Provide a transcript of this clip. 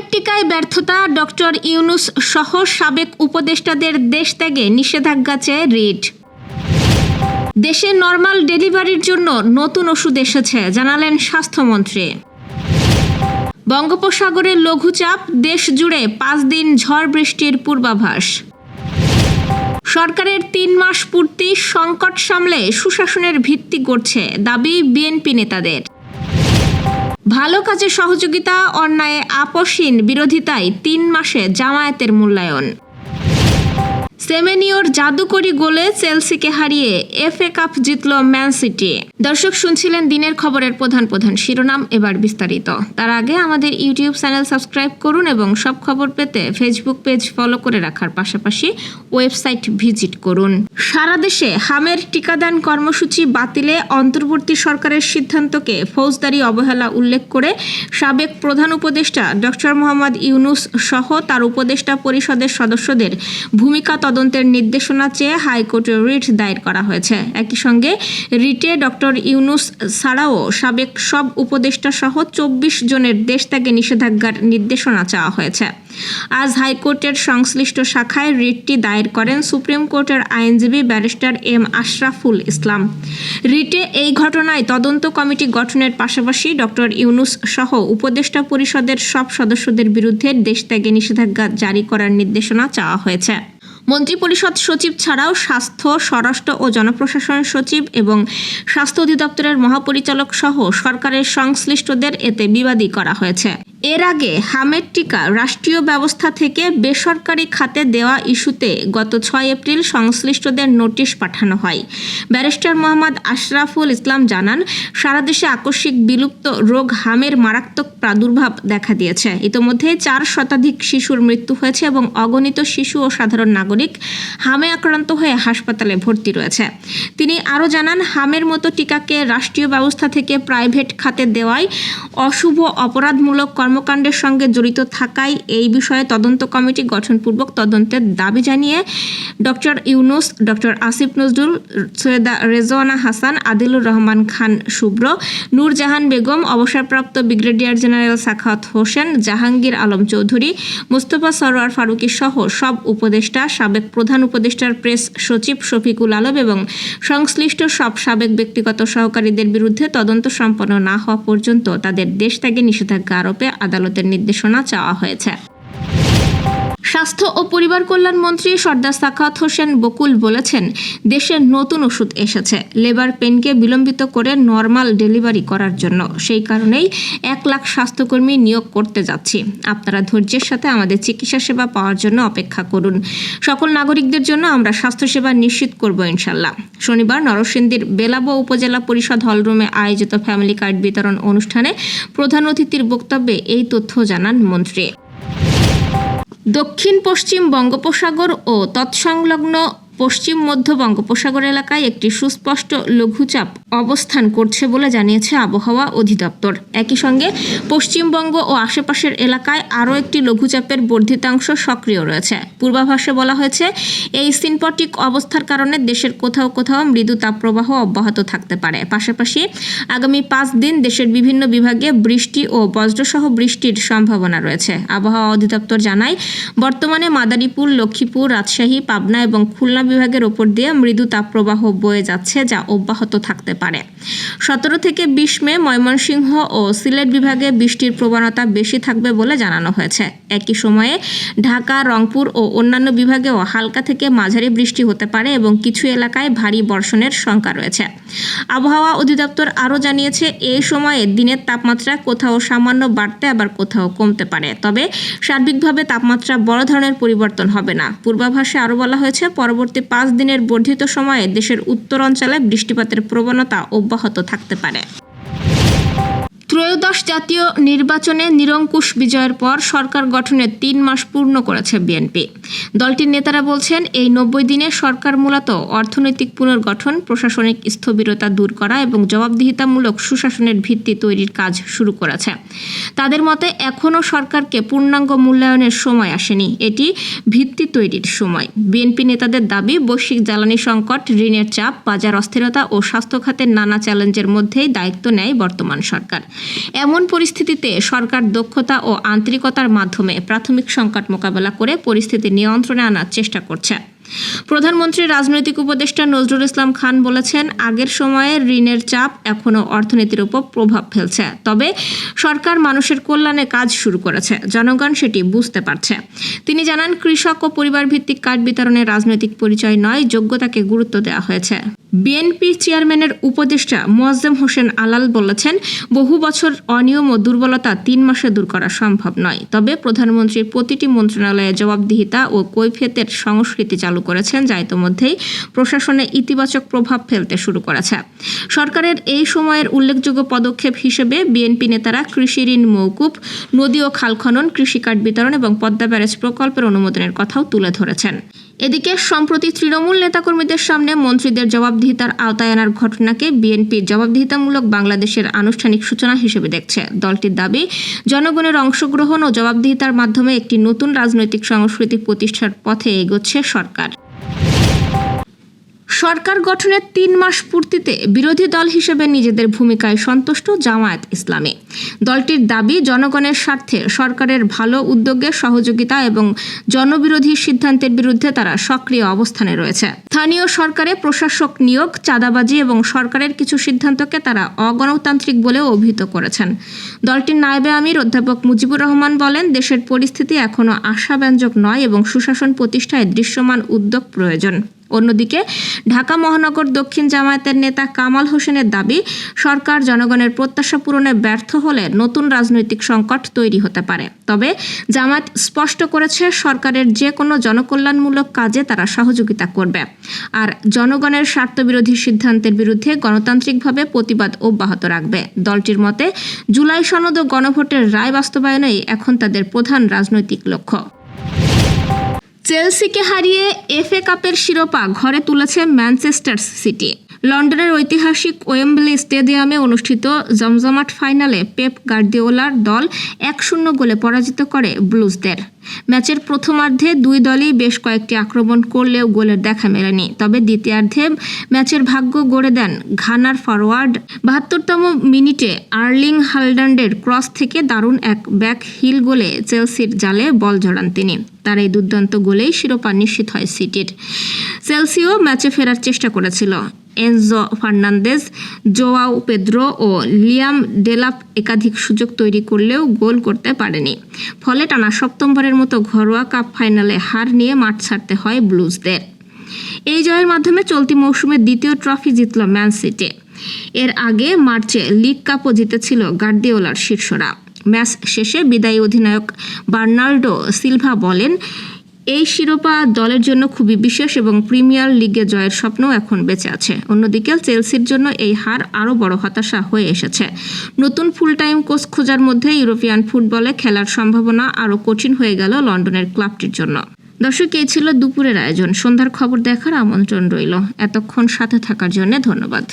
হামের টিকায় ব্যর্থতা, ডক্টর ইউনূস সহ সাবেক উপদেষ্টাদের দেশ ত্যাগে নিষেধাজ্ঞা চেয়ে রিট। দেশে নরমাল ডেলিভারির জন্য নতুন ওষুধ এসেছে, জানালেন স্বাস্থ্যমন্ত্রী। বঙ্গোপসাগরে লঘুচাপ, দেশ জুড়ে 5 দিন ঝড় বৃষ্টির পূর্বাভাস। সরকারের 3 মাস পূর্তি, সংকট সামলে সুশাসনের ভিত্তি গড়ছে, দাবি বিএনপি নেতাদের। ভালো কাজে সহযোগিতা, অন্যায়ে আপোষহীন বিরোধিতায় 3 মাসে জামায়াতের মূল্যায়ন। সেমেনিওর জাদুকরি গোলে চেলসিকে হারিয়ে এফএ কাপ জিতল ম্যান সিটি। দর্শক, শুনছিলেন দিনের খবরের প্রধান প্রধান শিরোনাম, এবার বিস্তারিত। তার আগে আমাদের ইউটিউব চ্যানেল সাবস্ক্রাইব করুন এবং সব খবর পেতে ফেসবুক পেজ ফলো করে রাখার পাশাপাশি ওয়েবসাইট ভিজিট করুন। সারা দেশে হামের টিকাদান কর্মসূচি বাতিলে অন্তর্বর্তী সরকারের সিদ্ধান্তকে ফৌজদারি অবহেলা উল্লেখ করে সাবেক প্রধান উপদেষ্টা ডক্টর মোহাম্মদ ইউনূস সহ তার উপদেষ্টা পরিষদের সদস্যদের ভূমিকা তদন্তের নির্দেশনা চেয়ে হাইকোর্টে রিট দায়ের করা হয়েছে। একই সঙ্গে রিটে ডক্টর ইউনূস ছাড়াও সাবেক সব উপদেষ্টা সহ 24 জনের দেশ ত্যাগে নিষেধাজ্ঞার নির্দেশনা চাওয়া হয়েছে। আজ হাইকোর্টের সংশ্লিষ্ট শাখায় রিটটি দায়ের করেন সুপ্রিম কোর্টের আইনজীবী ব্যারিস্টার এম আশরাফুল ইসলাম। রিটে এই ঘটনায় তদন্ত কমিটি গঠনের পাশাপাশি ডক্টর ইউনূস সহ উপদেষ্টা পরিষদের সব সদস্যদের বিরুদ্ধে দেশ ত্যাগে নিষেধাজ্ঞা জারি করার নির্দেশনা চাওয়া হয়েছে। মন্ত্রিপরিষদ সচিব ছাড়াও স্বাস্থ্য, স্বরাষ্ট্র ও জনপ্রশাসন সচিব এবং স্বাস্থ্য অধিদপ্তরের মহাপরিচালক সহ সরকারের সংশ্লিষ্টদের এতে বিবাদী করা হয়েছে। এর আগে হামের টিকা রাষ্ট্রীয় ব্যবস্থা থেকে বেসরকারি খাতে দেওয়া ইস্যুতে গত 6 এপ্রিল সংশ্লিষ্টদের নোটিশ পাঠানো হয়। ব্যারিস্টার মোহাম্মদ আশরাফুল ইসলাম জানান, সারা দেশে আকস্মিক বিলুপ্ত রোগ হামের মারাত্মক প্রাদুর্ভাব দেখা দিয়েছে। ইতোমধ্যে 4 শতাধিক শিশুর মৃত্যু হয়েছে এবং অগণিত শিশু ও সাধারণ নাগরিক হামে আক্রান্ত হয়ে হাসপাতালে ভর্তি রয়েছে। তিনি আরও জানান, হামের মতো টিকাকে রাষ্ট্রীয় ব্যবস্থা থেকে প্রাইভেট খাতে দেওয়ায় অশুভ অপরাধমূলক কর্মকাণ্ডের সঙ্গে জড়িত থাকায় এই বিষয়ে তদন্ত কমিটি গঠনপূর্বক তদন্তের দাবি জানিয়ে ডক্টর ইউনূস, ডক্টর আসিফ নজরুল, সৈয়দা রেজওয়ানা হাসান, আদিলুর রহমান খান শুভ্র, নূরজাহান বেগম, অবসরপ্রাপ্ত ব্রিগেডিয়ার জেনারেল সাখাওয়াত হোসেন, জাহাঙ্গীর আলম চৌধুরী, মোস্তফা সরোয়ার ফারুকী সহ সব উপদেষ্টা, সাবেক প্রধান উপদেষ্টার প্রেস সচিব শফিকুল আলম এবং সংশ্লিষ্ট সব সাবেক ব্যক্তিগত সহকারীদের বিরুদ্ধে তদন্ত সম্পন্ন না হওয়া পর্যন্ত তাদের দেশ ত্যাগে নিষেধাজ্ঞা আরোপে আদালতের নির্দেশনা চাওয়া হয়েছে। স্বাস্থ্য ও পরিবার কল্যাণ মন্ত্রী সর্দার সাখাওয়াত হোসেন বকুল বলেছেন, দেশে নতুন ওষুধ এসেছে লেবার পেনকে বিলম্বিত করে নরমাল ডেলিভারি করার জন্য। সেই কারণেই 1 লাখ স্বাস্থ্যকর্মী নিয়োগ করতে যাচ্ছি। আপনারা ধৈর্যের সাথে আমাদের চিকিৎসা সেবা পাওয়ার জন্য অপেক্ষা করুন। সকল নাগরিকদের জন্য আমরা স্বাস্থ্যসেবা নিশ্চিত করব ইনশাল্লাহ। শনিবার নরসিংদীর বেলাবো উপজেলা পরিষদ হলরুমে আয়োজিত ফ্যামিলি কার্ড বিতরণ অনুষ্ঠানে প্রধান অতিথির বক্তব্যে এই তথ্য জানান মন্ত্রী। দক্ষিণ পশ্চিম বঙ্গোপসাগর ও তৎসংলগ্ন পশ্চিম মধ্য বঙ্গোপসাগর এলাকায় একটি সুস্পষ্ট লঘুচাপ অবস্থান করছে বলে জানিয়েছে আবহাওয়া অধিদপ্তর। একই সঙ্গে পশ্চিমবঙ্গ ও আশেপাশের এলাকায় আরও একটি লঘুচাপের বর্ধিতাংশ সক্রিয় রয়েছে। পূর্বাভাসে বলা হয়েছে, এই সিনপটিক অবস্থার কারণে দেশের কোথাও কোথাও মৃদু তাপপ্রবাহ অব্যাহত থাকতে পারে। পাশাপাশি আগামী 5 দিন দেশের বিভিন্ন বিভাগে বৃষ্টি ও বজ্রসহ বৃষ্টির সম্ভাবনা রয়েছে। আবহাওয়া অধিদপ্তর জানায়, বর্তমানে মাদারীপুর, লক্ষ্মীপুর, রাজশাহী, পাবনা এবং খুলনা বিভাগের ওপর দিয়ে মৃদু তাপপ্রবাহ বয়ে যাচ্ছে, যা অব্যাহত থাকতে পারে। 17 থেকে 20 মে ময়মনসিংহ ও সিলেট বিভাগে বৃষ্টির প্রবণতা বেশি থাকবে বলে জানানো হয়েছে। একই সময়ে ঢাকা, রংপুর ও অন্যান্য বিভাগেও হালকা থেকে মাঝারি বৃষ্টি হতে পারে এবং কিছু এলাকায় ভারী বর্ষণের শঙ্কা রয়েছে। আবহাওয়া অধিদপ্তর আরও জানিয়েছে, এই সময়ে দিনের তাপমাত্রা কোথাও সামান্য বাড়তে আবার কোথাও কমতে পারে, তবে সার্বিকভাবে তাপমাত্রা বড় ধরনের পরিবর্তন হবে না। পূর্বাভাসে আরও বলা হয়েছে, পরবর্তী 5 দিনের বর্ধিত সময়ে দেশের উত্তর অঞ্চলে বৃষ্টিপাতের প্রবণতা অব্যাহত থাকতে পারে। ত্রয়োদশ জাতীয় নির্বাচনে নিরঙ্কুশ বিজয়ের পর সরকার গঠনের 3 মাস পূর্ণ করেছে বিএনপি। দলটির নেতারা বলছেন, এই 90 দিনে সরকার মূলত অর্থনৈতিক পুনর্গঠন, প্রশাসনিক স্থবিরতা দূর করা এবং জবাবদিহিতামূলক সুশাসনের ভিত্তি তৈরির কাজ শুরু করেছে। তাদের মতে, এখনও সরকারকে পূর্ণাঙ্গ মূল্যায়নের সময় আসেনি, এটি ভিত্তি তৈরির সময়। বিএনপি নেতাদের দাবি, বৈশ্বিক জ্বালানি সংকট, ঋণের চাপ, বাজার অস্থিরতা ও স্বাস্থ্য খাতের নানা চ্যালেঞ্জের মধ্যেই দায়িত্ব নেয় বর্তমান সরকার। এমন পরিস্থিতিতে সরকার দক্ষতা ও আন্তরিকতার মাধ্যমে প্রাথমিক সংকট মোকাবেলা করে পরিস্থিতি নিয়ন্ত্রণে আনার চেষ্টা করছে। প্রধানমন্ত্রীর রাজনৈতিক উপদেষ্টা নজরুল ইসলাম খান বলেছেন, আগের সময়ে ঋণের চাপ এখনও অর্থনীতির উপর প্রভাব ফেলছে, তবে সরকার মানুষের কল্যাণে কাজ শুরু করেছে, জনগণ সেটি বুঝতে পারছে। তিনি জানান, কৃষক ও পরিবার ভিত্তিক কার্ড বিতরণের রাজনৈতিক পরিচয় নয়, যোগ্যতাকে গুরুত্ব দেওয়া হয়েছে। বিএনপি চেয়ারম্যানের উপদেষ্টা মোয়াজ্জেম হোসেন আলাল বলেছেন, বহু বছর অনিয়ম ও দুর্বলতা 3 মাসে দূর করা সম্ভব নয়, তবে প্রধানমন্ত্রীর প্রতিটি মন্ত্রণালয়ে জবাবদিহিতা ও কৈফিয়তের সংস্কৃতি চালু করেছেন, যা ইতোমধ্যেই প্রশাসনে ইতিবাচক প্রভাব ফেলতে শুরু করেছে। সরকারের এই সময়ের উল্লেখযোগ্য পদক্ষেপ হিসেবে বিএনপি নেতারা কৃষি ঋণ মওকুফ, নদী ও খাল খনন, কৃষি কার্ড বিতরণ এবং পদ্মা ব্যারেজ প্রকল্পের অনুমোদনের কথাও তুলে ধরেছেন। এদিকে সম্প্রতি তৃণমূল নেতাকর্মীদের সামনে মন্ত্রীদের জবাবদিহিতার আওতায় আনার ঘটনাকে বিএনপি জবাবদিহিতামূলক বাংলাদেশের আনুষ্ঠানিক সূচনা হিসেবে দেখছে। দলটির দাবি, জনগণের অংশগ্রহণ ও জবাবদিহিতার মাধ্যমে একটি নতুন রাজনৈতিক সংস্কৃতি প্রতিষ্ঠার পথে এগোচ্ছে সরকার। সরকার গঠনের 3 মাস পূর্তিতে বিরোধী দল হিসেবে নিজেদের ভূমিকায় সন্তুষ্ট জামায়াত ইসলামী। দলটির দাবি, জনগণের স্বার্থে সরকারের ভালো উদ্যোগে সহযোগিতা এবং জনবিরোধী সিদ্ধান্তের বিরুদ্ধে তারা সক্রিয় অবস্থানে রয়েছে। স্থানীয় সরকারে প্রশাসক নিয়োগ, চাঁদাবাজি এবং সরকারের কিছু সিদ্ধান্তকে তারা অগণতান্ত্রিক বলেও অভিহিত করেছেন। দলটির নায়েবে আমির অধ্যাপক মুজিবুর রহমান বলেন, দেশের পরিস্থিতি এখনও আশাব্যঞ্জক নয় এবং সুশাসন প্রতিষ্ঠায় দৃশ্যমান উদ্যোগ প্রয়োজন। অন্যদিকে ঢাকা মহানগর দক্ষিণ জামায়াতের নেতা কামাল হোসেনের দাবি, সরকার জনগণের প্রত্যাশা পূরণে ব্যর্থ হলে নতুন রাজনৈতিক সংকট তৈরি হতে পারে। তবে জামায়াত স্পষ্ট করেছে, সরকারের যে কোনো জনকল্যাণমূলক কাজে তারা সহযোগিতা করবে, আর জনগণের স্বার্থবিরোধী সিদ্ধান্তের বিরুদ্ধে গণতান্ত্রিকভাবে প্রতিবাদ অব্যাহত রাখবে। দলটির মতে, জুলাই সনদ ও গণভোটের রায় বাস্তবায়নই এখন তাদের প্রধান রাজনৈতিক লক্ষ্য। চেলসিকে হারিয়ে এফএ কাপের শিরোপা ঘরে তুলেছে ম্যানচেস্টার সিটি। লন্ডনের ঐতিহাসিক ওয়েম্বলি স্টেডিয়ামে অনুষ্ঠিত জমজমাট ফাইনালে পেপ গার্দিওলার দল 1-0 গোলে পরাজিত করে ব্লুজদের। ম্যাচের প্রথমার্ধে দুই দলই বেশ কয়েকটি আক্রমণ করলেও গোলের দেখা মেলেনি। তবে দ্বিতীয়ার্ধে ম্যাচের ভাগ্য গড়ে দেন ঘানার ফরওয়ার্ড। 72তম মিনিটে আর্লিং হাল্যান্ডের ক্রস থেকে দারুণ এক ব্যাক হিল গোলে চেলসির জালে বল জড়ান তিনি। তার এই দুর্দান্ত গোলেই শিরোপা নিশ্চিত হয় সিটির। চেলসিও ম্যাচে ফেরার চেষ্টা করেছিল। এনজো ফার্নান্দেজ, জোয়াও পেদ্রো ও লিয়াম ডেলাপ একাধিক সুযোগ তৈরি করলেও গোল করতে পারেনি। ফলে টানা 7মবারের মতো ঘরোয়া কাপ ফাইনালে হার নিয়ে মাঠ ছাড়তে হয় ব্লুজদের। এই জয়ের মাধ্যমে চলতি মৌসুমে দ্বিতীয় ট্রফি জিতল ম্যান সিটি। এর আগে মার্চে লিগ কাপও জিতেছিল গার্দিওলার শিষ্যরা। ম্যাচ শেষে বিদায়ী অধিনায়ক বার্নার্ডো সিলভা বলেন, এই শিরোপা দলের জন্য খুবই বিশেষ এবং প্রিমিয়ার লিগে জয়ের স্বপ্ন এখন বেঁচে আছে। অন্যদিকে চেলসির জন্য এই হার আরও বড় হতাশা হয়ে এসেছে। নতুন ফুল টাইম কোচ খোঁজার মধ্যে ইউরোপিয়ান ফুটবলে খেলার সম্ভাবনা আরও কঠিন হয়ে গেল লন্ডনের ক্লাবটির জন্য। দর্শক, এই ছিল দুপুরের আয়োজন। সন্ধ্যার খবর দেখার আমন্ত্রণ রইল। এতক্ষণ সাথে থাকার জন্য ধন্যবাদ।